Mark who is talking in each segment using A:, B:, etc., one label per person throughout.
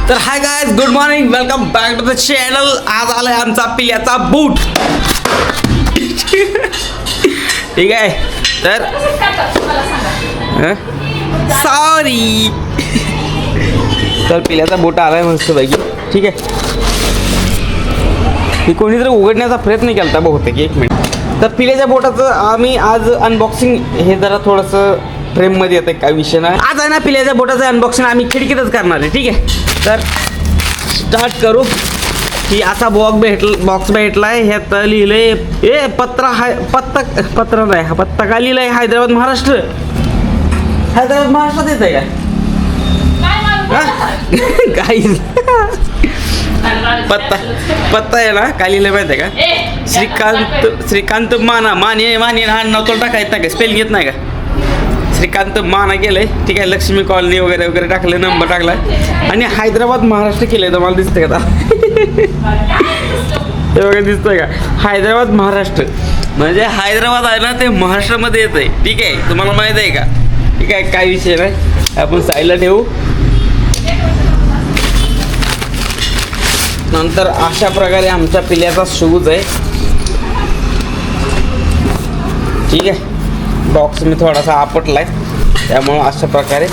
A: तर hi guys, good morning, welcome back to the channel. आज आलाय आमचा पिल्याचा बूट. ठीक आहे. तर सॉरी. तर पिल्याचा बूट आलाय मस्त पैकी. ठीक आहे. मी कोणीतरी उघडण्याचा प्रयत्न केला बहुतेक. एक मिनिट. तर पिल्याच्या बोटाचं आम्ही आज अनबॉक्सिंग हे जरा थोडंसं फ्रेममध्ये येतं, काय विषय नाही. आज आहे ना पिल्याच्या बोटाचं अनबॉक्सिंग आम्ही खिडकीतच करणार आहे. ठीक आहे. तर स्टार्ट करू. ही असा बॉक्स भेटला आहे. ह्यात लिहिलंय पत्र नाही, हा पत्ता का लिहिलाय? हैदराबाद महाराष्ट्रात येत आहे काय? पत्ता आहे ना, काय लिहिलं माहिती आहे का? श्रीकांत माने हा नाव तो टाकायचं नाही का? स्पेल घेत नाही का? श्रीकांत माना केलंय. ठीक आहे. लक्ष्मी कॉलनी वगैरे टाकलं, नंबर टाकलाय आणि हैदराबाद महाराष्ट्र केलंय. तुम्हाला दिसतंय का? हे वगैरे दिसतंय का? हैदराबाद महाराष्ट्र म्हणजे हैदराबाद आहे ना, ते महाराष्ट्रामध्ये येत आहे. ठीक आहे. तुम्हाला माहित आहे का? ठीक आहे. काय विषय नाही, आपण साईडला ठेवू. नंतर अशा प्रकारे आमच्या पिल्याचा शूज आहे. ठीक आहे. बॉक्स मी थोडासा आपटलाय, त्यामुळं अशा प्रकारे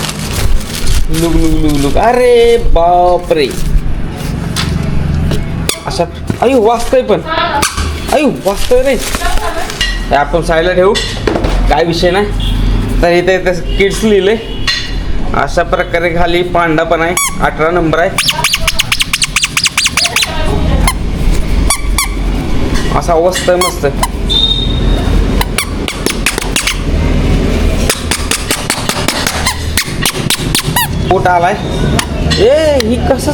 A: लुक. अरे बापरे, अशा अयो वाचतोय, पण अयो वाचतोय रे. आपण साईडला ठेवू, काय विषय नाही. तर इथे किड्स लिहिले. अशा प्रकारे खाली पांडा पण आहे. 18 नंबर आहे. असा वस्त मस्त. बोट आलाय. ही कसं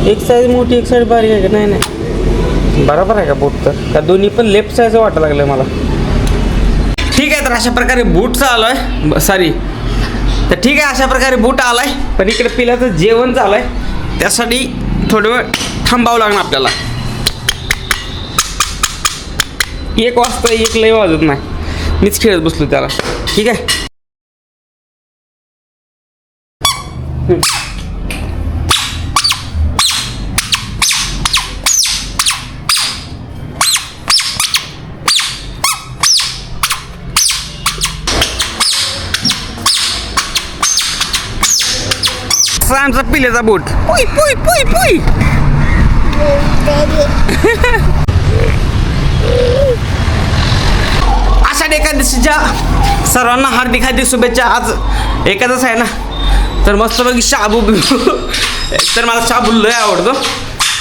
A: एक साईज मोठी एक साईज बारीक आहे का? नाही बरोबर आहे का बोट? तर का दोन्ही पण लेफ्ट साईज वाटायला लागलं मला. ठीक आहे. तर अशा प्रकारे बूटचा आलोय. सॉरी. तर ठीक आहे. अशा प्रकारे बूट आलाय. पण इकडे पिल्याचं जेवण चालू आहे, त्यासाठी थोडं वेळ थांबावं लागणार आपल्याला. 1 वाजता 1 लय वाजत नाही, मीच खेळत बसलो त्याला. ठीक आहे. आमचा पिल्याचा बोट. पुई पुई पुई पुई. आषाढ एकादशीच्या सर्वांना हार्दिक शुभेच्छा. आज एकादश आहे ना, तर मस्तपैकी शाबू तर मला शाबू लय आवडतो.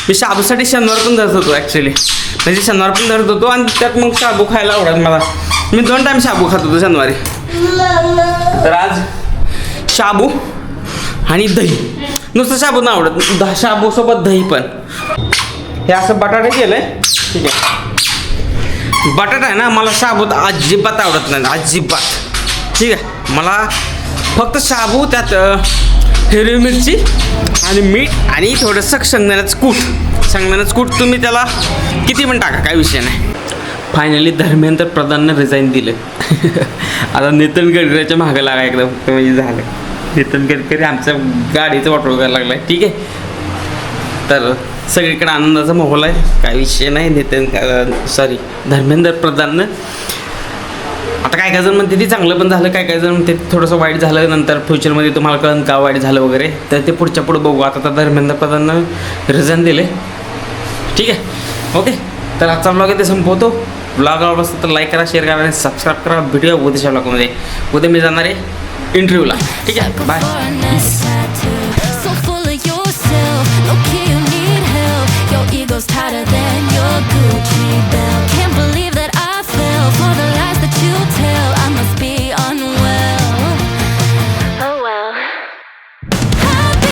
A: मी शाबूसाठी शनिवार पण धरत होतो ॲक्च्युली. म्हणजे शनिवार पण धरत होतो आणि त्यात मग शाबू खायला आवडत मला. मी 2 टाईम शाबू खात होतो शनिवारी. तर आज शाबू आणि दही. नुसतं शाबू नाही आवडत, शाबूसोबत दही पण. हे असं बटाटे केलं आहे. ठीक आहे. बटाटा आहे ना, मला शाबूत अजिबात आवडत नाही, अजिबात. ठीक आहे. मला फक्त शाबू, त्यात हिरवी मिरची आणि मीठ आणि थोडंसं शेंगदाण्याचं कूट. तुम्ही त्याला किती पण टाका, काय विषय नाही. फायनली धर्मेंद्र प्रधाननं रिझाईन दिलं. आता नितीन गडकरीच्या मागं लागा एकदम म्हणजे झालं. नितीन गडकरी आमच्या गाडीचं वाटोळ करायला लागलाय. ठीक आहे. तर सगळीकडे आनंदाचा माहोल आहे, काय विषय नाही. धर्मेंद्र प्रधाननं. आता काय जण म्हणते ते चांगलं पण झालं, काय जण म्हणते थोडंसं वाईट झालं. नंतर फ्युचरमध्ये तुम्हाला कळन का वाईट झालं वगैरे, तर ते पुढे बघू. आता तर धर्मेंद्र प्रधाननं रिझाईन दिले. ठीक आहे. ओके. तर आजचा ब्लॉग इथे संपवतो. ब्लॉग आवडला तर लाईक करा, शेअर करा आणि सबस्क्राईब करा. व्हिडिओ उद्याच्या ब्लॉगमध्ये. उद्या मी जाणार आहे इंटरव्ह्यूला. ठीक आहे. बाय.